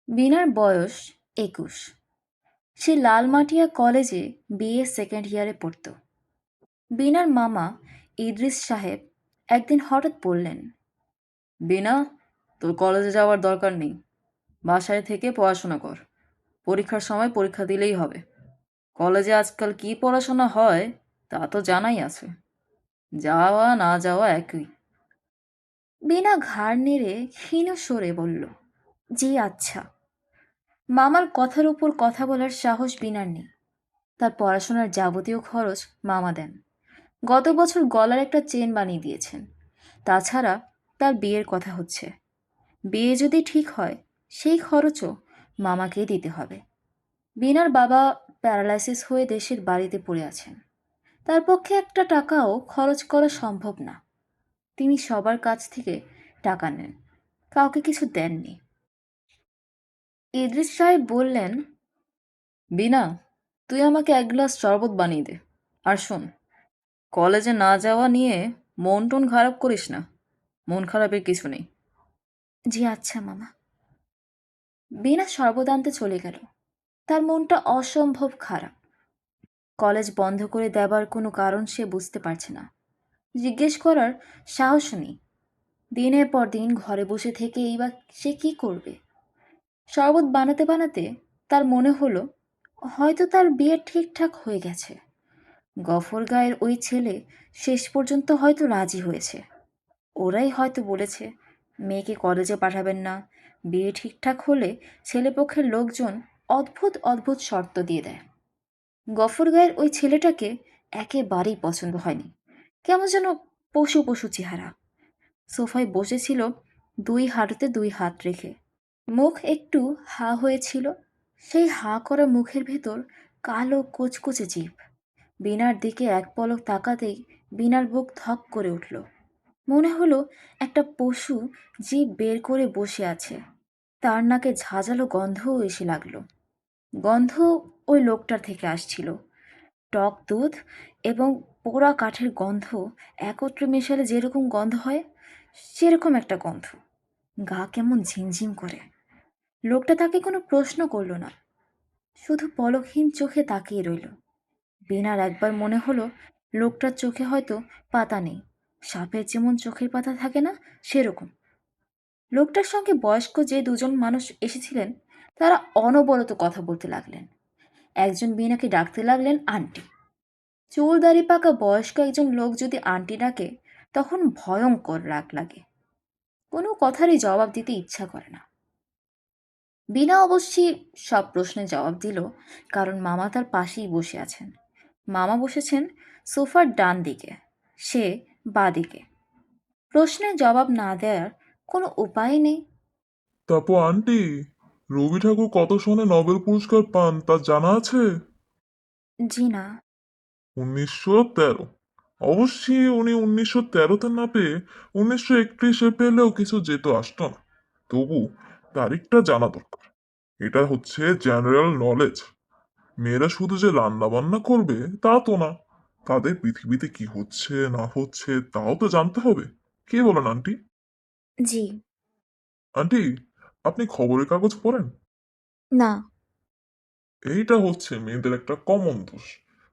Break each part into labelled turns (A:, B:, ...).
A: বিনার বয়স ২১। সে লালমাটিয়া কলেজে BA second ইয়ারে পড়ত। বিনার মামা ইদ্রিস সাহেব একদিন হঠাৎ বললেন, বিনা, তোর কলেজে যাওয়ার দরকার নেই। বাসায় থেকে পড়াশোনা কর। পরীক্ষার সময় পরীক্ষা দিলেই হবে। কলেজে আজকাল কি পড়াশোনা হয় তা তো জানাই আছে। যাওয়া না যাওয়া একই। বিনা ঘাড় নেড়ে ক্ষীণ স্বরে বলল, জি আচ্ছা। মামার কথার উপর কথা বলার সাহস বিনার নেই। তার পড়াশোনার যাবতীয় খরচ মামা দেন। গত বছর গলার একটা চেন বানিয়ে দিয়েছেন। তাছাড়া তার বিয়ের কথা হচ্ছে। বিয়ে যদি ঠিক হয় সেই খরচও মামাকেই দিতে হবে। বিনার বাবা প্যারালাইসিস হয়ে দেশের বাড়িতে পড়ে আছেন। তার পক্ষে একটা টাকাও খরচ করা সম্ভব না। তিনি সবার কাছ থেকে টাকা নেন, কাউকে কিছু দেননি। ইদ্রিস সাহেব বললেন, বিনা, তুই আমাকে এক গ্লাস শরবত বানিয়ে দে। আর শোন, কলেজে না যাওয়া নিয়ে মন টন খারাপ করিস না। মন খারাপের কিছু নেই। জি আচ্ছা মামা। বিনা শরবত আনতে চলে গেল। তার মনটা অসম্ভব খারাপ। কলেজ বন্ধ করে দেবার কোনো কারণ সে বুঝতে পারছে না। জিজ্ঞেস করার সাহস নেই। দিনের পর দিন ঘরে বসে থেকেই বা সে কি করবে? শরবত বানাতে বানাতে তার মনে হলো হয়তো তার বিয়ে ঠিকঠাক হয়ে গেছে। গফর গায়ের ওই ছেলে শেষ পর্যন্ত হয়তো রাজি হয়েছে। ওরাই হয়তো বলেছে মেয়েকে কলেজে পাঠাবেন না, বিয়ে ঠিকঠাক হলে ছেলেপক্ষের লোকজন অদ্ভুত অদ্ভুত শর্ত দিয়ে দেয়। গফর গায়ের ওই ছেলেটাকে একেবারেই পছন্দ হয়নি। কেমন যেন পশু পশু চেহারা। সোফায় বসেছিল দুই হাঁটুতে দুই হাত রেখে। মুখ একটু হা হয়েছিল। সেই হা করা মুখের ভেতর কালো কুচকুচে জিভ। বিনার দিকে এক পলক তাকাতেই বিনার বুক ধক করে উঠল। মনে হলো একটা পশু জিভ বের করে বসে আছে। তার নাকে ঝাঁঝালো গন্ধও এসে লাগলো। গন্ধ ওই লোকটার থেকে আসছিল। টক দুধ এবং পোড়া কাঠের গন্ধ একত্রে মেশালে যেরকম গন্ধ হয় সেরকম একটা গন্ধ। গা কেমন ঝিমঝিম করে। লোকটা তাকে কোনো প্রশ্ন করল না, শুধু পলকহীন চোখে তাকিয়ে রইল। বিনার একবার মনে হলো লোকটার চোখে হয়তো পাতা নেই, সাপের যেমন চোখের পাতা থাকে না সেরকম। লোকটার সঙ্গে বয়স্ক যে দুজন মানুষ এসেছিলেন তারা অনবরত কথা বলতে লাগলেন। একজন বিনাকে ডাকতে লাগলেন আন্টি। চুল দাড়ি পাকা বয়স্ক একজন লোক যদি আন্টি ডাকে তখন ভয়ঙ্কর রাগ লাগে। কোনো কথারই জবাব দিতে ইচ্ছা করে না। বিনা অবশ্যই সব প্রশ্নের জবাব দিল, কারণ মামা তার পাশেই বসে আছেন। মামা বসেছেন সোফার ডান দিকে, সে বাঁ দিকে। প্রশ্নের জবাব না দেওয়ার কোনো উপায় নেই।
B: তারপর আন্টি, রবি ঠাকুর কত সনে নোবেল পুরস্কার পান তা জানা আছে?
A: জি না।
B: 1913। অবশ্যই উনি 1913-তে না পেয়ে 1931-এ পেলেও কিছু যেত আসতো না। তবু তারিখটা জানা দরকার। এটা হচ্ছে জেনারেল নলেজ। মেয়েরা শুধু যে রান্না বান্না করবে তা তো না, তাদের পৃথিবীতে কি হচ্ছে না হচ্ছে তাও তো জানতে হবে। কে বলেন আন্টি?
A: জি।
B: আন্টি, আপনি খবরের কাগজ পড়েন?
A: না।
B: এইটা হচ্ছে মেয়েদের একটা কমন দোষ।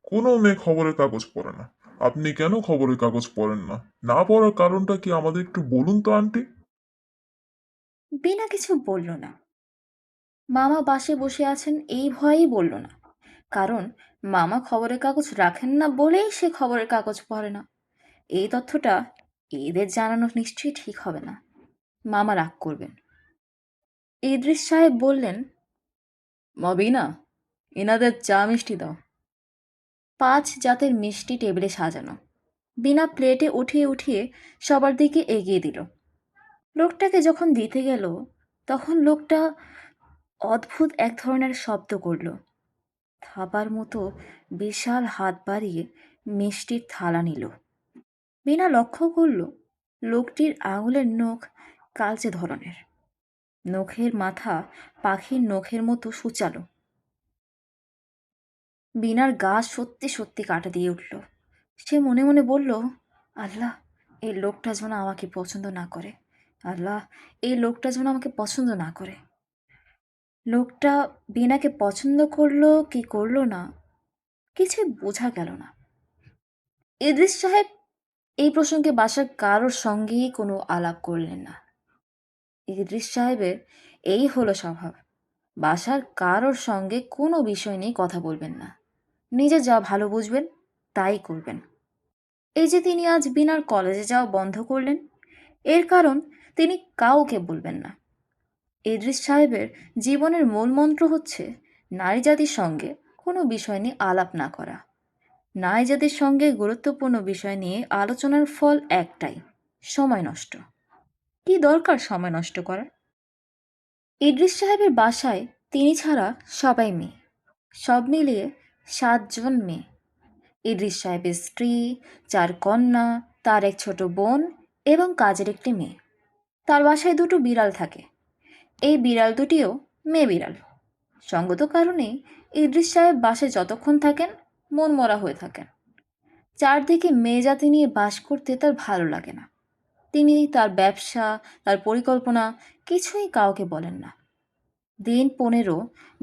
B: কোনো মেয়ে খবরের কাগজ পড়ে না। আপনি কেন খবরের কাগজ পড়েন না? না পড়ার কারণটা কি আমাদের একটু বলুন তো আন্টি।
A: বিনা কিছু বলল না। মামা বাসে বসে আছেন এই ভয়েই বলল না, কারণ মামা খবরের কাগজ রাখেন না বলেই সে খবরের কাগজ পড়ে না। এই তথ্যটা এদের জানানো নিশ্চয়ই ঠিক হবে না। মামা রাগ করবেন। ইদ্রিস সাহেব বললেন, মবিনা, এনাদের চা মিষ্টি দাও। 5 জাতের মিষ্টি টেবিলে সাজানো। বিনা প্লেটে উঠিয়ে উঠিয়ে সবার দিকে এগিয়ে দিল। লোকটাকে যখন দিতে গেল তখন লোকটা অদ্ভুত এক ধরনের শব্দ করল। থাবার মতো বিশাল হাত বাড়িয়ে মিষ্টির থালা নিল। বিনা লক্ষ্য করল লোকটির আঙুলের নখ কালচে ধরনের। নখের মাথা পাখির নখের মতো সূচালো। বিনার গা সত্যি সত্যি কাটা দিয়ে উঠল। সে মনে মনে বলল, আল্লাহ, এই লোকটা যেন আমাকে পছন্দ না করে। আল্লাহ, এই লোকটা যেন আমাকে পছন্দ না করে। লোকটা বিনাকে পছন্দ করলো কি করলো না কিছুই বোঝা গেল না। ইদ্রিস সাহেব এই প্রসঙ্গে বাসার কারোর সঙ্গেই কোনো আলাপ করলেন না। ইদ্রিস সাহেবের এই হলো স্বভাব, বাসার কারোর সঙ্গে কোনো বিষয় নিয়ে কথা বলবেন না, নিজে যা ভালো বুঝবেন তাই করবেন। এই যে তিনি আজ বিনার কলেজে যাওয়া বন্ধ করলেন, এর কারণ তিনি কাউকে বলবেন না। ইদ্রিস সাহেবের জীবনের মূল মন্ত্র হচ্ছে নারী জাতির সঙ্গে কোনো বিষয় নিয়ে আলাপ না করা। নারী জাতির সঙ্গে গুরুত্বপূর্ণ বিষয় নিয়ে আলোচনার ফল একটাই, সময় নষ্ট। কি দরকার সময় নষ্ট করার? ইদ্রিস সাহেবের বাসায় তিনি ছাড়া সবাই মেয়ে, সব মিলিয়ে 7 জন মেয়ে। ইদ্রিস সাহেবের স্ত্রী, 4 কন্যা, তার এক ছোট বোন এবং কাজের একটি মেয়ে। তার বাসায় দুটো বিড়াল থাকে, এই বিড়াল দুটিও মেয়ে বিড়াল। সঙ্গত কারণেই ইদ্রিস সাহেব বাসায় যতক্ষণ থাকেন মনমরা হয়ে থাকেন। চারদিকে মেয়ে জাতি নিয়ে বাস করতে তার ভালো লাগে না। তিনি তার ব্যবসা, তার পরিকল্পনা কিছুই কাউকে বলেন না। দিন 15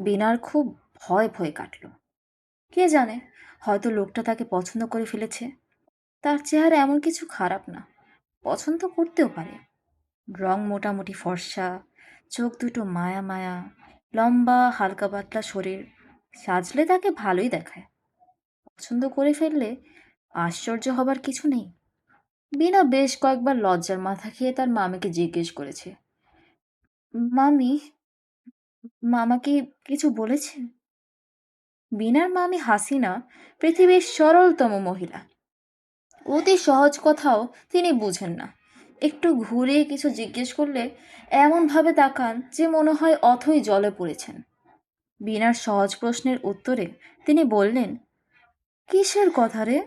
A: বিনার খুব ভয় ভয় কাটল। কে জানে, হয়তো লোকটা তাকে পছন্দ করে ফেলেছে। তার চেহারা এমন কিছু খারাপ না, পছন্দ করতেও পারে। রং মোটামুটি ফর্সা, চোখ দুটো মায়া মায়া, লম্বা হালকা পাতলা শরীর, সাজলে তাকে ভালোই দেখায়। পছন্দ করে ফেললে আশ্চর্য হবার কিছু নেই। বিনা বেশ কয়েকবার লজ্জার মাথা খেয়ে তার মামিকে জিজ্ঞেস করেছে, মামি, মামা কি কিছু বলেছে? বিনার মামি হাসিনা পৃথিবীর সরলতম মহিলা। অতি সহজ কথাও তিনি বুঝেন না। একটু ঘুরে কিছু জিজ্ঞেস করলে এমনভাবে তাকান যে মনে হয় অথই জলে পড়েছেন। বিনার সহজ প্রশ্নের উত্তরে তিনি বললেন, কিসের কথা রে?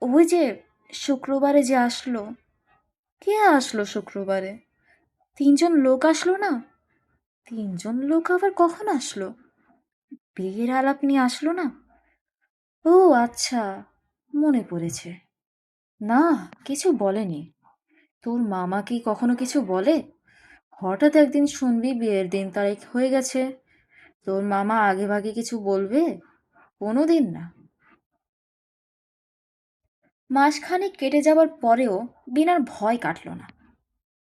A: ওই যে শুক্রবারে যে আসলো। কে আসলো শুক্রবারে? 3 জন লোক আসলো না? 3 জন লোক আবার কখন আসলো? বিয়ের আলাপ নিয়ে আসলো না? ও আচ্ছা, মনে পড়েছে। না, কিছু বলেনি। তোর মামা কি কখনো কিছু বলে? হঠাৎ একদিন শুনবি বিয়ের দিন তারিখ হয়ে গেছে, তোর মামা আগে ভাগে কিছু বলবে? কোনোদিন না। মাসখানেক কেটে যাবার পরেও বিনার ভয় কাটল না।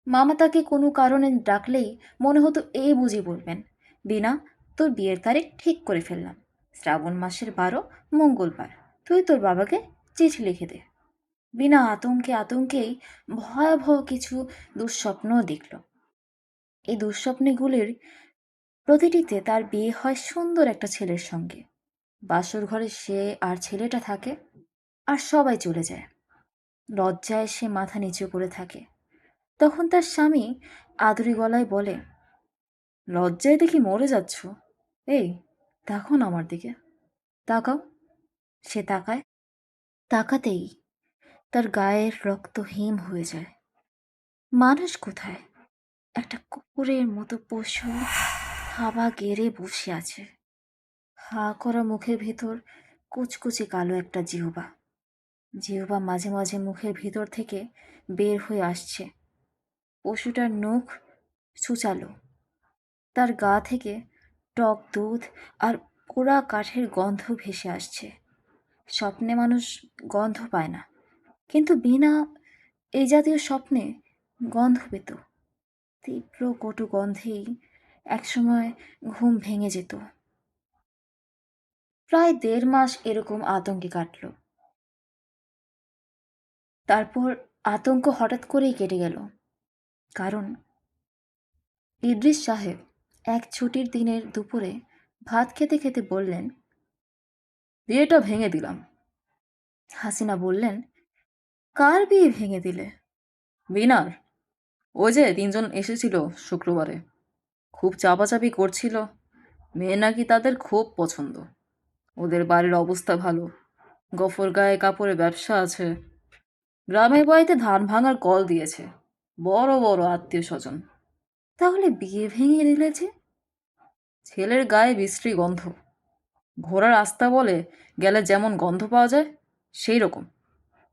A: মামা তাকে কোনো কারণে ডাকলেই মনে হতো এই বুঝি বলবেন, বিনা, তোর বিয়ের তারিখ ঠিক করে ফেললাম, শ্রাবণ মাসের 12 মঙ্গলবার, তুই তোর বাবাকে চিঠি লিখে দে। বিনা আতঙ্কে আতঙ্কেই ভয়াবহ কিছু দুঃস্বপ্ন দেখল। এই দুঃস্বপ্নগুলির প্রতিটিতে তার বিয়ে হয় সুন্দর একটা ছেলের সঙ্গে। বাসর ঘরে সে আর ছেলেটা থাকে, আর সবাই চলে যায়। লজ্জায় সে মাথা নিচু করে থাকে। তখন তার স্বামী আদুরি গলায় বলে, লজ্জায় দেখি মরে যাচ্ছ। এই, দেখো না আমার দিকে, তাকাও। সে তাকায়, তাকাতেই তার গায়ের রক্ত হিম হয়ে যায়। মানুষ কোথায়? একটা কুকুরের মতো পশু থাবা গেড়ে বসে আছে। হা করা মুখের ভেতর কুচকুচে কালো একটা জিহ্বা। জিহ্বা মাঝে মাঝে মুখের ভিতর থেকে বের হয়ে আসছে। পশুটার নখ ছুচালো। তার গা থেকে টক দুধ আর পোড়া কাঠের গন্ধ ভেসে আসছে। স্বপ্নে মানুষ গন্ধ পায় না, কিন্তু বিনা এই জাতীয় স্বপ্নে গন্ধ পেত। তীব্র কটু গন্ধেই একসময় ঘুম ভেঙে যেত। প্রায় 1.5 মাস এরকম আতঙ্কে কাটল। তারপর আতঙ্ক হঠাৎ করেই কেটে গেল। কারণ ইদ্রিস সাহেব এক ছুটির দিনের দুপুরে ভাত খেতে খেতে বললেন, বিয়েটা ভেঙে দিলাম। হাসিনা বললেন, কার বিয়ে ভেঙে দিলে? বিনার। ওই যে 3 জন এসেছিল শুক্রবারে, খুব চাপাচাপি করছিল। মেয়ে নাকি তাদের খুব পছন্দ। ওদের বাড়ির অবস্থা ভালো, গফর গায়ে কাপড়ে ব্যবসা আছে, গ্রামের বাড়িতে ধান ভাঙার কল দিয়েছে, বড় বড় আত্মীয় স্বজন। তাহলে বিয়ে ভেঙে দিলে যে? ছেলের গায়ে বিশ্রী গন্ধ, ঘোড়ার আস্তা বলে গেলে যেমন গন্ধ পাওয়া যায় সেই রকম।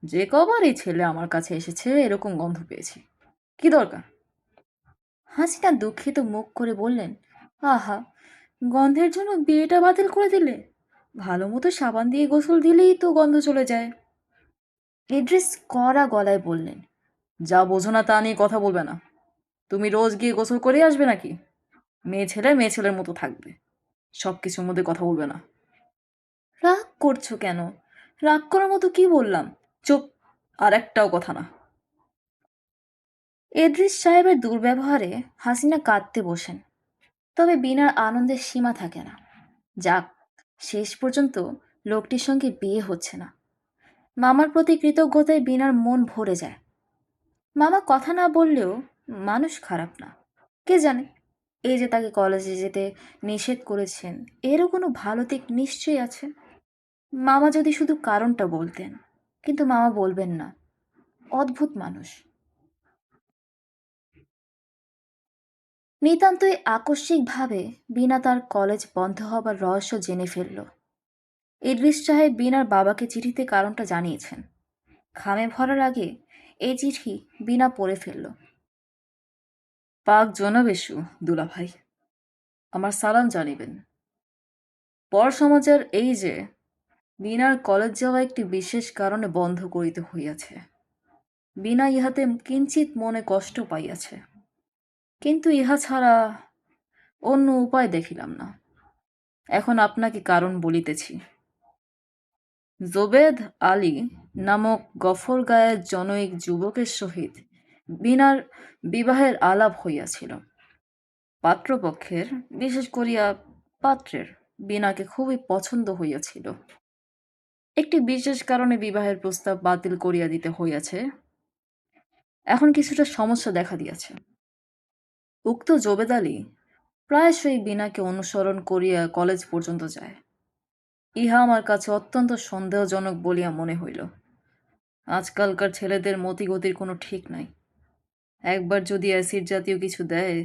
A: যে কবার এই ছেলে আমার কাছে এসেছে এরকম গন্ধ পেয়েছি। কি দরকার? হাসিনা দুঃখিত মুখ করে বললেন, আহা, গন্ধের জন্য বিয়েটা বাতিল করে দিলে? ভালো মতো সাবান দিয়ে গোসল দিলেই তো গন্ধ চলে যায়। ইদ্রিস কড়া গলায় বললেন, যা বোঝো না তা নিয়ে কথা বলবে না। তুমি রোজ গিয়ে গোসল করে আসবে নাকি? মেয়ে ছেলে মেয়ে ছেলের মতো থাকবে, সব কিছুর মধ্যে কথা বলবে না। রাগ করছো কেন? রাগ করার মতো কি বললাম? চুপ, আর একটাও কথা না। ইদ্রিস সাহেবের দুর্ব্যবহারে হাসিনা কাঁদতে বসেন। তবে বিনার আনন্দের সীমা থাকে না। যাক, শেষ পর্যন্ত লোকটির সঙ্গে বিয়ে হচ্ছে না। মামার প্রতি কৃতজ্ঞতায় বিনার মন ভরে যায়। মামা কথা না বললেও মানুষ খারাপ না। কে জানে, এই যে তাকে কলেজে যেতে নিষেধ করেছেন, এরও কোনো ভালো দিক নিশ্চয়ই আছে। মামা যদি শুধু কারণটা বলতেন, কিন্তু মামা বলবেন না। অদ্ভুত মানুষ। নিতান্তই আকস্মিকভাবে বিনা তার কলেজ বন্ধ হবার রহস্য জেনে ফেলল। ইদ্রিস সাহেব বিনার বাবাকে চিঠিতে কারণটা জানিয়েছেন। খামে ভরার আগে এই চিঠি বিনা পড়ে ফেলল। পাক জনবেশু দুলাভাই, আমার সালাম জানিবেন। পর সমাচার এই যে বিনার কলেজ যাওয়া একটি বিশেষ কারণে বন্ধ করিতে হইয়াছে। বিনা ইহাতে কিঞ্চিত মনে কষ্ট পাইয়াছে, কিন্তু ইহা ছাড়া অন্য উপায় দেখিলাম না। এখন আপনাকে কারণ বলিতেছি। জোবেদ আলী নামক গফরগাঁয়ের জনৈক যুবকের সহিত বিনার বিবাহের আলাপ হইয়াছিল। পাত্রপক্ষের, বিশেষ করিয়া পাত্রের, বিনাকে খুবই পছন্দ হইয়াছিল। একটি বিশেষ কারণে বিবাহের প্রস্তাব বাতিল করিয়া দিতে হইয়াছে। এখন কিছুটা সমস্যা দেখা দিয়াছে। উক্ত জোবেদ আলী প্রায়শই বিনাকে অনুসরণ করিয়া কলেজ পর্যন্ত যায়। ইহা আমার কাছে অত্যন্ত সন্দেহজনক বলিয়া মনে হইল। আজকালকার ছেলেদের মতিগতির কোনো ঠিক নাই। একবার যদি অ্যাসিড জাতীয় কিছু দেয়,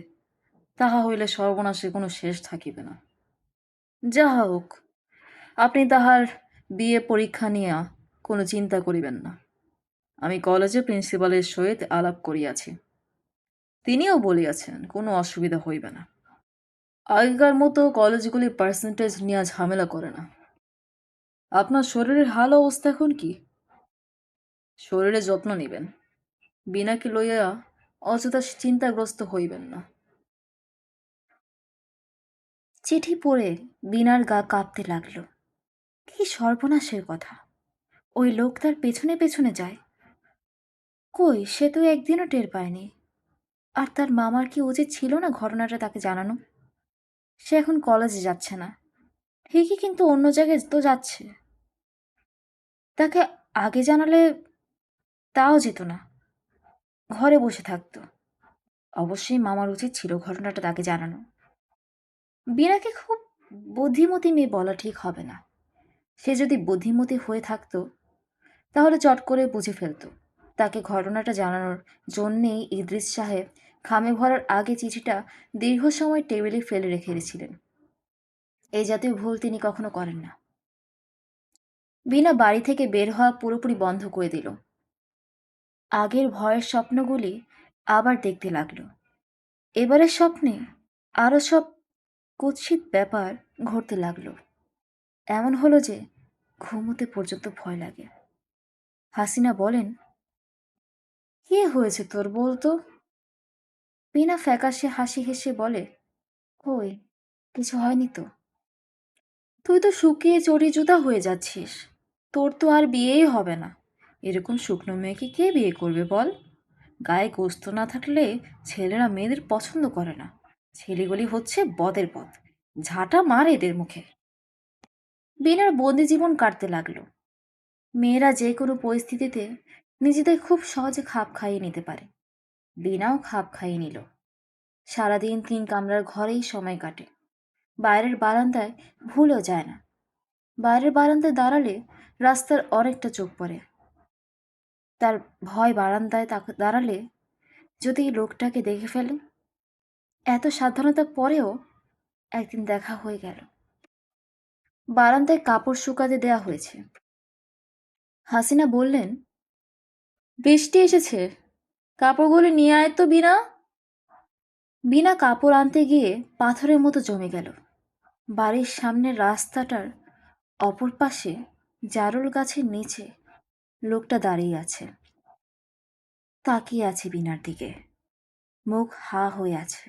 A: তাহা হইলে সর্বনাশে কোনো শেষ থাকিবে না। যাহা হোক, আপনি তাহার বিয়ে পরীক্ষা নিয়া কোনো চিন্তা করিবেন না। আমি কলেজে প্রিন্সিপালের সহিত আলাপ করিয়াছি। তিনিও বলিয়াছেন কোনো অসুবিধা হইবে না। আগেকার মতো কলেজগুলি পার্সেন্টেজ নিয়ে ঝামেলা করে না। আপনার শরীরের হাল অবস্থা এখন কি? শরীরে যত্ন নিবেন। বিনাকে লইয়া অযথা চিন্তাগ্রস্ত হইবেন না। চিঠি পড়ে বিনার গা কাঁপতে লাগল। কি সর্বনাশের কথা! ওই লোক তার পেছনে পেছনে যায়। কই, সে তো একদিনও টের পায়নি। আর তার মামার কি উচিত ছিল না ঘটনাটা তাকে জানানো? সে এখন কলেজে যাচ্ছে না ঠিকই, কিন্তু অন্য জায়গায় তো যাচ্ছে। তাকে আগে জানালে তাও যেত না, ঘরে বসে থাকতো। অবশ্যই মামার উচিত ছিল ঘটনাটা তাকে জানানো। বীণাকে খুব বুদ্ধিমতী মেয়ে বলা ঠিক হবে না। সে যদি বুদ্ধিমতী হয়ে থাকতো তাহলে চট করে বুঝে ফেলতো। তাকে ঘটনাটা জানানোর জন্যেই ইদ্রিস সাহেব খামে ভরার আগে চিঠিটা দীর্ঘ সময় টেবিলে ফেলে রেখে দিয়েছিলেন। এই জাতীয় ভুল তিনি কখনো করেন না। বিনা বাড়ি থেকে বের হওয়া পুরোপুরি বন্ধ করে দিল। আগের ভয়ের স্বপ্নগুলি আবার দেখতে লাগলো। এবারের স্বপ্নে আরো সব কুৎসিত ব্যাপার ঘটতে লাগলো। এমন হলো যে ঘুমোতে পর্যন্ত ভয় লাগে। হাসিনা বলেন, কি হয়েছে তোর বলতো? বিনা ফ্যাকাশে হাসি হেসে বলে, কই, কিছু হয়নি তো। তুই তো শুকিয়ে চড়ি জুতা হয়ে যাচ্ছিস। তোর তো আর বিয়েই হবে না। এরকম শুকনো মেয়েকে কে বিয়ে করবে বল? গায়ে গোস্ত না থাকলে ছেলেরা মেয়েদের পছন্দ করে না। ছেলেগুলি হচ্ছে বদের পথ, ঝাঁটা মারে এদের মুখে। বিনার বন্দি জীবন কাটতে লাগলো। মেয়েরা যে কোনো পরিস্থিতিতে নিজেদের খুব সহজে খাপ খাইয়ে নিতে পারে। বিনাও খাপ খাইয়ে নিল। সারাদিন 3 কামরার ঘরেই সময় কাটে। বাইরের বারান্দায় ভুলেও যায় না। বাইরের বারান্দায় দাঁড়ালে রাস্তার অনেকটা চোখ পড়ে। তার ভয় বারান্দায় দাঁড়ালে যদি লোকটাকে দেখে ফেলে। এত সাবধানতার পরেও একদিন দেখা হয়ে গেল। বারান্দায় কাপড় শুকাতে দেয়া হয়েছে। হাসিনা বললেন, বৃষ্টি এসেছে, কাপড়গুলো নিয়ে আয় তো বিনা। বিনা কাপড় আনতে গিয়ে পাথরের মতো জমে গেল। বাড়ির সামনের রাস্তাটার অপর পাশে জারুল গাছের নিচে লোকটা দাঁড়িয়ে আছে, তাকিয়ে আছে বিনার দিকে। মুখ হা হয়ে আছে,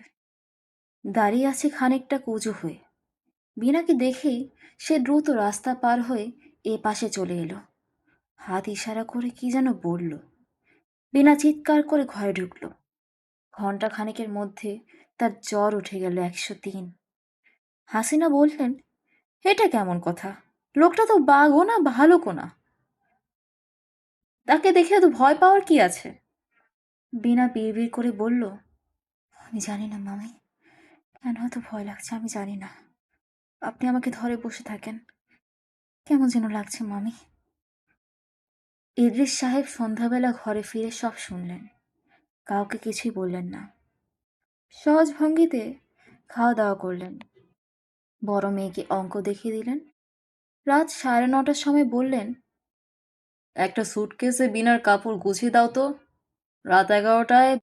A: দাঁড়িয়ে আছে খানিকটা কুঁজো হয়ে। বিনাকে দেখেই সে দ্রুত রাস্তা পার হয়ে এ পাশে চলে এলো। হাত ইশারা করে কি যেন বলল। বিনা চিৎকার করে ঘরে ঢুকলো। ঘন্টা খানেকের মধ্যে তার জ্বর উঠে গেল 103। হাসিনা বললেন, এটা কেমন কথা? লোকটা তো বাঘও না ভালুকও না, তাকে দেখে এত ভয় পাওয়ার কি আছে? বিনা বিড়বিড় করে বলল, আমি জানি না মামি, কেন এত ভয় লাগছে আমি জানি না। আপনি আমাকে ধরে বসে থাকেন, কেমন যেন লাগছে মামি। ইদ্রিস সাহেব সন্ধ্যাবেলা ঘরে ফিরে সব শুনলেন, কাউকে কিছুই বললেন না। সহজ ভঙ্গিতে খাওয়া দাওয়া করলেন। বড় মেয়েকে অঙ্ক দেখিয়ে দিলেন। রাত 9:30টার সময় বললেন, একটা সুটকেসে বিনার কাপড় গুছিয়ে দাও তো। রাত 11টায়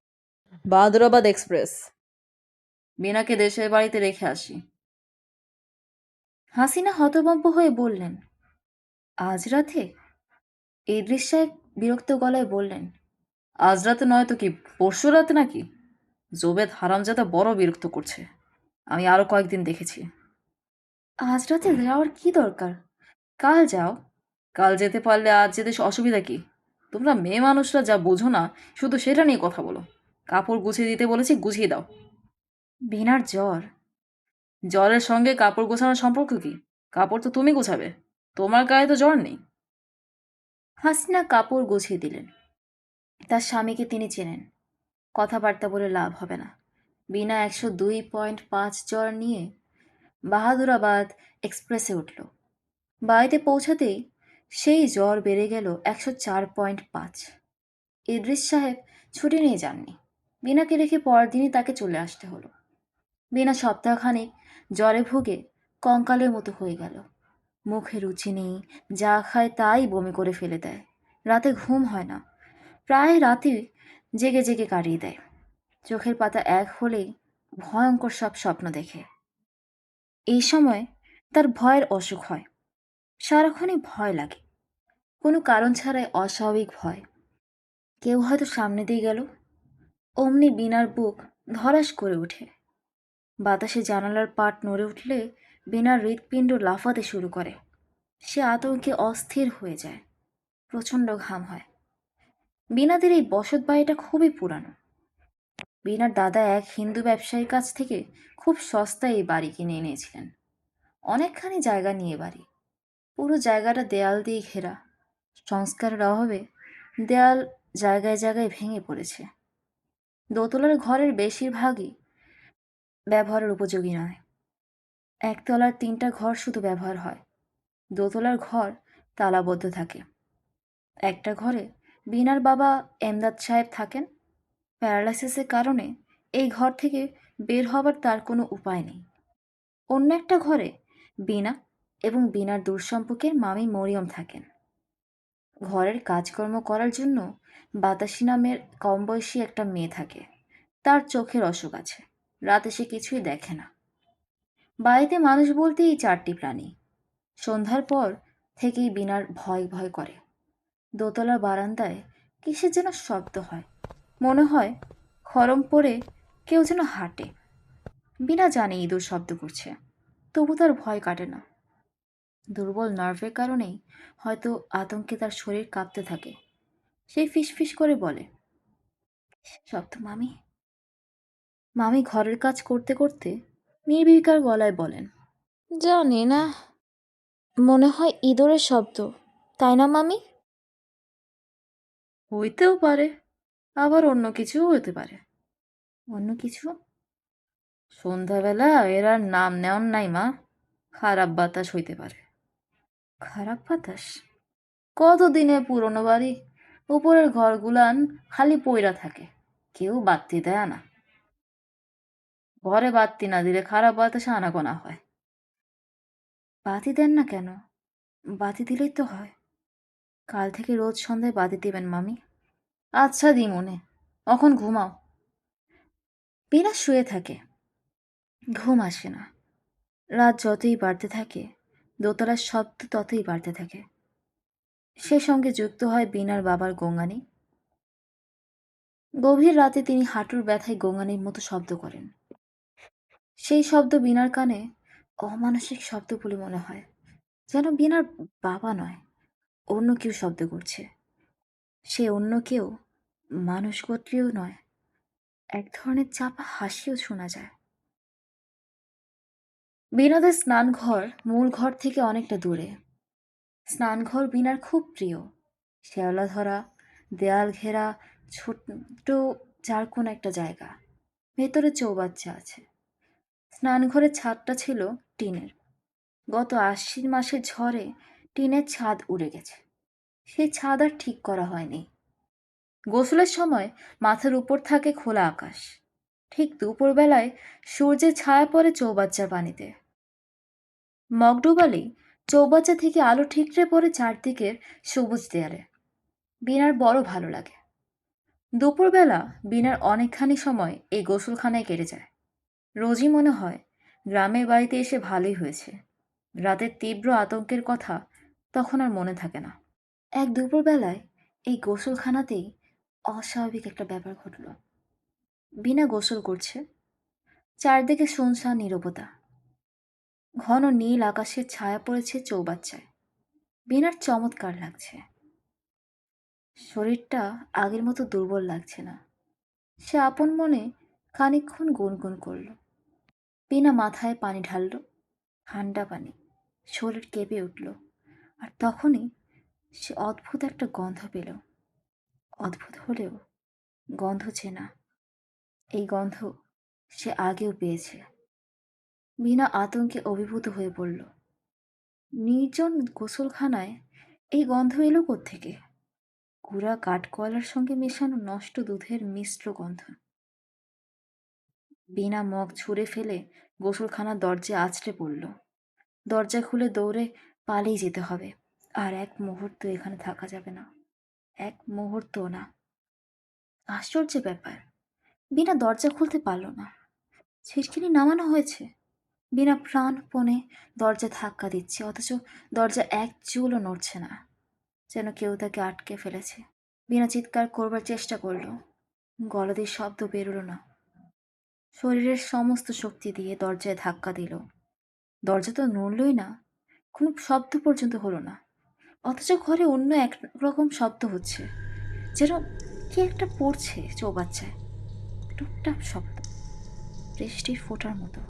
A: বাদরাবাদ এক্সপ্রেস। বিনাকে দেশের বাড়িতে রেখে আসি। হাসিনা হতভম্ব হয়ে বললেন, আজ রাতে? ইদ্রিস সাহেব বিরক্ত গলায় বললেন, আজ রাতে নয় তো কি পরশু রাতে নাকি? জোবেদ হারামজাদা বড় বিরক্ত করছে, আমি আরো কয়েকদিন দেখেছি। আজ রাতে যাওয়ার কি দরকার? কাল যাও। কাল যেতে পারলে আজ যেতে অসুবিধা কি? তোমরা মেয়ে মানুষরা যা বোঝো না, শুধু সেটা নিয়ে কথা বলো। কাপড় গুছিয়ে দিতে বলেছি, গুছিয়ে দাও। বিনার জ্বর। জ্বরের সঙ্গে কাপড় গোছানোর সম্পর্ক কি? কাপড় তো তুমি গোছাবে, তোমার গায়ে তো জ্বর নেই। হাসিনা কাপড় গুছিয়ে দিলেন। তার স্বামীকে তিনি চেনেন, কথাবার্তা বলে লাভ হবে না। বিনা 102.5 জ্বর নিয়ে বাহাদুরাবাদ এক্সপ্রেসে উঠল। বাড়িতে পৌঁছাতেই সেই জ্বর বেড়ে গেল 104.5। ইদ্রিস সাহেব ছুটি নিয়ে যাননি। বিনাকে রেখে পরের দিনই তাকে চলে আসতে হলো। বিনা সপ্তাহখানেক জ্বরে ভুগে কঙ্কালের মতো হয়ে গেল। মুখে রুচি নেই, যা খায় তাই বমি করে ফেলে দেয়। রাতে ঘুম হয় না, প্রায় রাতে জেগে জেগে কাটিয়ে দেয়। চোখের পাতা এক হলেই ভয়ঙ্কর সব স্বপ্ন দেখে। এই সময় তার ভয়ের অসুখ হয়। সারাক্ষণই ভয় লাগে, কোনো কারণ ছাড়াই অস্বাভাবিক ভয়। কেউ হয়তো সামনে দিয়ে গেল, অমনি বিনার বুক ধড়াস করে ওঠে। বাতাসে জানালার পাট নড়ে উঠলে বিনার হৃৎপিণ্ড লাফাতে শুরু করে। সে আতঙ্কে অস্থির হয়ে যায়। প্রচণ্ড ঘাম হয়। বিনাদের এই বসত বাড়িটা খুবই পুরানো। বিনার দাদা এক হিন্দু ব্যবসায়ীর কাছ থেকে খুব সস্তায় এই বাড়ি কিনে এনেছিলেন। অনেকখানি জায়গা নিয়ে বাড়ি। পুরো জায়গাটা দেয়াল দিয়ে ঘেরা। সংস্কারের অভাবে দেয়াল জায়গায় জায়গায় ভেঙে পড়েছে। দোতলার ঘরের বেশিরভাগই ব্যবহারের উপযোগী নয়। একতলার 3টা ঘর শুধু ব্যবহার হয়। দোতলার ঘর তালাবদ্ধ থাকে। একটা ঘরে বিনার বাবা এমদাদ সাহেব থাকেন। প্যারালাইসিসের কারণে এই ঘর থেকে বের হবার তার কোনো উপায় নেই। অন্য একটা ঘরে বিনা এবং বিনার দূরসম্পর্কের মামি মরিয়ম থাকেন। ঘরের কাজকর্ম করার জন্য বাতাসি নামের কমবয়সী একটা মেয়ে থাকে। তার চোখের অসুখ আছে, রাতে সে কিছুই দেখে না। বাড়িতে মানুষ বলতে এই 4টি প্রাণী। সন্ধ্যার পর থেকেই বিনার ভয় ভয় করে। দোতলার বারান্দায় কিসের যেন শব্দ হয়, মনে হয় খরম পড়ে কেউ যেন হাঁটে। বিনা জানে ইঁদুর শব্দ করছে, তবু তার ভয় কাটে না। দুর্বল নার্ভের কারণেই হয়তো আতঙ্কে তার শরীর কাঁপতে থাকে। সে ফিসফিস করে বলে, শব্দ মামি। মামি ঘরের কাজ করতে করতে নির্বিকার গলায় বলেন, জানি না, মনে হয় ইঁদুরের শব্দ, তাই না মামি? হইতেও পারে, আবার অন্য কিছুও হতে পারে। অন্য কিছু? সন্ধ্যাবেলা এর আর নাম নেওয়ার নাই মা। খারাপ বাতাস হইতে পারে। খারাপ বাতাস? কতদিনে পুরনো বাড়ি, উপরের ঘরগুলান খালি পইরা থাকে, কেউ বাত্তি দেয় না। ঘরে বাত্তি না দিলে খারাপ বাতাসে আনাগোনা হয়। বাতি দেন না কেন? বাতি দিলেই তো হয়। কাল থেকে রোজ সন্ধ্যায় বাতি দিবেন মামি। আচ্ছা দিমুনে, এখন ঘুমাও। বিনা শুয়ে থাকে, ঘুম আসে না। রাত যতই বাড়তে থাকে, দোতলার শব্দ ততই বাড়তে থাকে। সে সঙ্গে যুক্ত হয় বিনার বাবার গোঙানি। গভীর রাতে তিনি হাঁটুর ব্যথায় গোঙানির মতো শব্দ করেন। সেই শব্দ বিনার কানে অমানসিক শব্দ বলে মনে হয়, যেন বিনার বাবা নয়, অন্য কেউ শব্দ করছে। সে অন্য কেউ মানুষ গোত্রীয় নয়, এক ধরনের চাপা হাসিও শোনা যায়। বিনোদের স্নানঘর মূল ঘর থেকে অনেকটা দূরে। স্নানঘর বিনার খুব প্রিয়। শেওলা ধরা, দেয়াল ঘেরা, ছোট্ট চারকোণ একটা জায়গা। ভেতরে চৌবাচ্চা আছে। স্নানঘরের ছাদটা ছিল টিনের। গত আশ্বিন মাসের ঝড়ে টিনের ছাদ উড়ে গেছে। সেই ছাদ আর ঠিক করা হয়নি। গোসলের সময় মাথার উপর থাকে খোলা আকাশ। ঠিক দুপুরবেলায় সূর্যের ছায়া পড়ে চৌবাচ্চার পানিতে। মগ ডুবালেই চৌবাচ্চা থেকে আলো ঠিকরে পড়ে চারদিকের সবুজ দেয়ালে। বিনার বড় ভালো লাগে। দুপুরবেলা বিনার অনেকখানি সময় এই গোসলখানায় কেটে যায়। রোজই মনে হয় গ্রামের বাড়িতে এসে ভালোই হয়েছে। রাতের তীব্র আতঙ্কের কথা তখন আর মনে থাকে না। এক দুপুরবেলায় এই গোসলখানাতেই অস্বাভাবিক একটা ব্যাপার ঘটল। বিনা গোসল করছে। চারদিকে শুনশান নীরবতা। ঘন নীল আকাশের ছায়া পড়েছে চৌবাচ্চায়। বিনার চমৎকার লাগছে। শরীরটা আগের মতো দুর্বল লাগছে না। সে আপন মনে খানিকক্ষণ গুনগুন করল। বিনা মাথায় পানি ঢালল, ঠান্ডা পানি। শরীর কেঁপে উঠল। আর তখনই সে অদ্ভুত একটা গন্ধ পেল। অদ্ভুত হলেও গন্ধ চেনা। এই গন্ধ সে আগেও পেয়েছে। বিনা আতঙ্কে অভিভূত হয়ে পড়ল। নির্জন গোসলখানায় এই গন্ধ এলো কোত্থেকে? গুড়া কাঠকয়লার সঙ্গে মেশানো নষ্ট দুধের মিশ্র গন্ধ। বিনা মগ ছুঁড়ে ফেলে গোসলখানার দরজায় আছড়ে পড়ল। দরজা খুলে দৌড়ে পালিয়ে যেতে হবে। আর এক মুহূর্ত এখানে থাকা যাবে না। এক মুহূর্তও না। আশ্চর্য ব্যাপার, বিনা দরজা খুলতে পারল না। ছিটকিনি নামানো হয়েছে। বিনা প্রাণপণে দরজা ধাক্কা দিচ্ছে, অথচ দরজা এক চুলও নড়ছে না, যেন কেউ তাকে আটকে ফেলেছে। বিনা চিৎকার করবার চেষ্টা করল, গলা দিয়ে শব্দ বেরোলো না। শরীরের সমস্ত শক্তি দিয়ে দরজায় ধাক্কা দিল। দরজা তো নড়লই না, কোনো শব্দ পর্যন্ত হলো না। অথচ ঘরে অন্য এক রকম শব্দ হচ্ছে, যেন কি একটা পড়ছে চৌবাচ্চায়। টুপটাপ শব্দ, বৃষ্টির ফোঁটার মতো।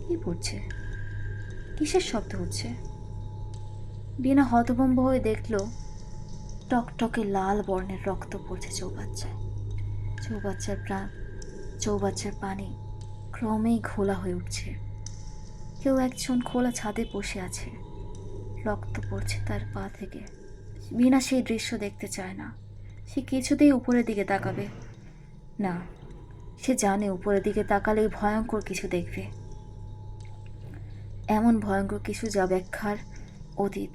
A: কি পড়ছে? কিসের শব্দ হচ্ছে? বিনা হতভম্ব হয়ে দেখল টকটকে লাল বর্ণের রক্ত পড়ছে চৌবাচ্চায়। চৌবাচ্চার প্রাণ, চৌবাচ্চার পানি ক্রমেই ঘোলা হয়ে উঠছে। কেউ একজন খোলা ছাদে বসে আছে। রক্ত পড়ছে তার পা থেকে। বিনা সেই দৃশ্য দেখতে চায় না। সে কিছুতেই উপরের দিকে তাকাবে না। সে জানে উপরের দিকে তাকালেই ভয়ঙ্কর কিছু দেখবে। এমন ভয়ঙ্কর কিছু যা ব্যাখ্যার অতীত,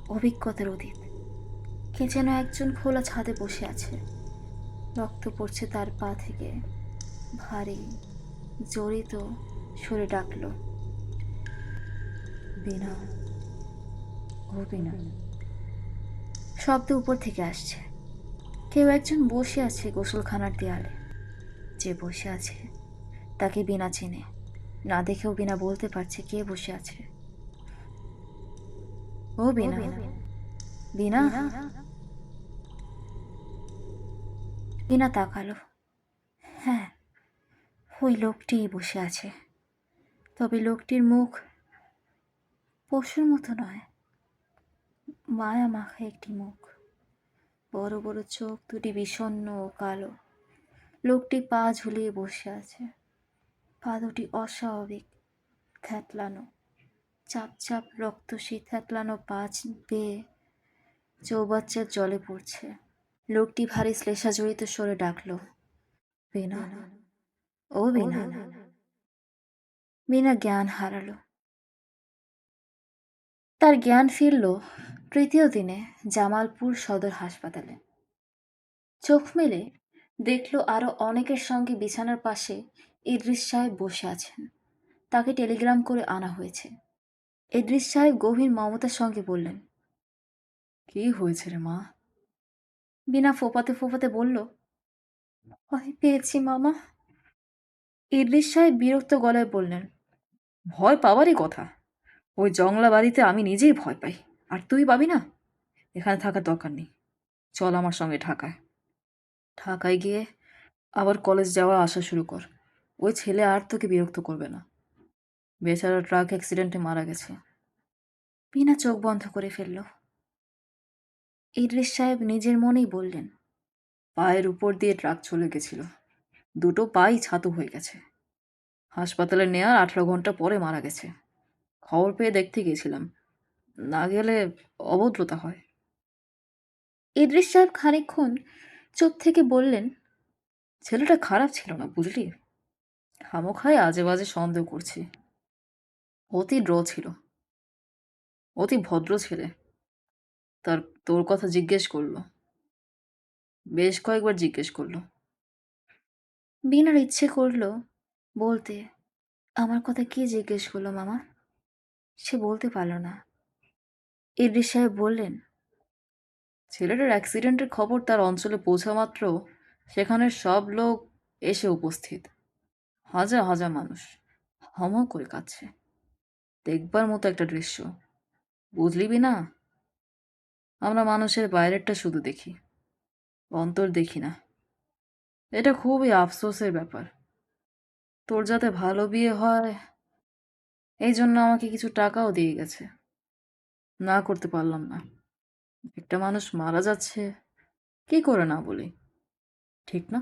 A: অভিজ্ঞতার অতীত। কে যেন একজন খোলা ছাদে বসে আছে। রক্ত পড়ছে তার পা থেকে। ভারী জড়িত সরে ডাকল, বিনা, ও বিনা। শব্দ উপর থেকে আসছে। কেউ একজন বসে আছে গোসলখানার দেয়ালে। যে বসে আছে তাকে বিনা চেনে। না দেখেও বিনা বলতে পারছে কে বসে আছে। ও বিনা, বিনা। বিনা তাকালো। হ্যাঁ, ওই লোকটিই বসে আছে। তবে লোকটির মুখ পশুর মতো নয়, মায়া মাখা একটি মুখ। বড় বড় চোখ দুটি বিষণ্ণ ও কালো। লোকটি পা ঝুলিয়ে বসে আছে। পা দুটি অস্বাভাবিক থ্যাতলানো। চাপ চাপ রক্তশী থ্যাতলানো পা বেয়ে চৌবাচ্চার জলে পড়ছে। লোকটি ভারী শ্লেষাজড়িত স্বরে ডাকল, বিনা, ও বিনা। বিনা জ্ঞান হারালো। তার জ্ঞান ফিরল তৃতীয় দিনে জামালপুর সদর হাসপাতালে। চোখ মেলে দেখলো আরো অনেকের সঙ্গে বিছানার পাশে ইদ্রিস সাহেব বসে আছেন। তাকে টেলিগ্রাম করে আনা হয়েছে। ইদ্রিস সাহেব গভীর মমতার সঙ্গে বললেন, কি হয়েছে রে মা? বিনা ফোপাতে ফোপাতে বলল, ভয় পেয়েছি মামা। ইদ্রিস সাহেব বিরক্ত গলায় বললেন, ভয় পাওয়ারই কথা। ওই জংলা বাড়িতে আমি নিজেই ভয় পাই, আর তুই পাবি না? এখানে থাকার দরকার নেই। চল আমার সঙ্গে ঢাকায়। ঢাকায় গিয়ে আবার কলেজ যাওয়া আসা শুরু কর। ওই ছেলে আর তোকে বিরক্ত করবে না। বেচারা ট্রাক অ্যাক্সিডেন্টে মারা গেছে। বিনা চোখ বন্ধ করে ফেলল। ইদ্রিস সাহেব নিজের মনেই বললেন, পায়ের উপর দিয়ে ট্রাক চলে গেছিল, দুটো পাই ছাতু হয়ে গেছে। হাসপাতালে নেওয়ার 18 ঘন্টা পরে মারা গেছে। খবর পেয়ে দেখতে গেছিলাম, না গেলে অভদ্রতা হয়। ইদ্রিস সাহেব খানিকক্ষণ চুপ থেকে বললেন, ছেলেটা খারাপ ছিল না বুঝলি, খামোখায় আজে বাজে সন্দেহ করছি। অতি ড্র ছিল, অতি ভদ্র ছেলে। তার তোর কথা জিজ্ঞেস করলো, বেশ কয়েকবার জিজ্ঞেস করলো। বিনার ইচ্ছে করলো বলতে, আমার কথা কি জিজ্ঞেস করলো মামা? সে বলতে পারল না। ইদ্রিস সাহেব বললেন, ছেলেটার অ্যাক্সিডেন্টের খবর তার অঞ্চলে পৌঁছা মাত্র সেখানের সব লোক এসে উপস্থিত। হাজার হাজার মানুষ হম হম করে কাঁদছে। দেখবার মতো একটা দৃশ্য, বুঝলিবি না? আমরা মানুষের বাইরেরটা শুধু দেখি, অন্তর দেখি না। এটা খুবই আফসোসের ব্যাপার। তোর যাতে ভালো বিয়ে হয় এই জন্য আমাকে কিছু টাকাও দিয়ে গেছে। না করতে পারলাম না। একটা মানুষ মারা যাচ্ছে, কি করে না বলি, ঠিক না?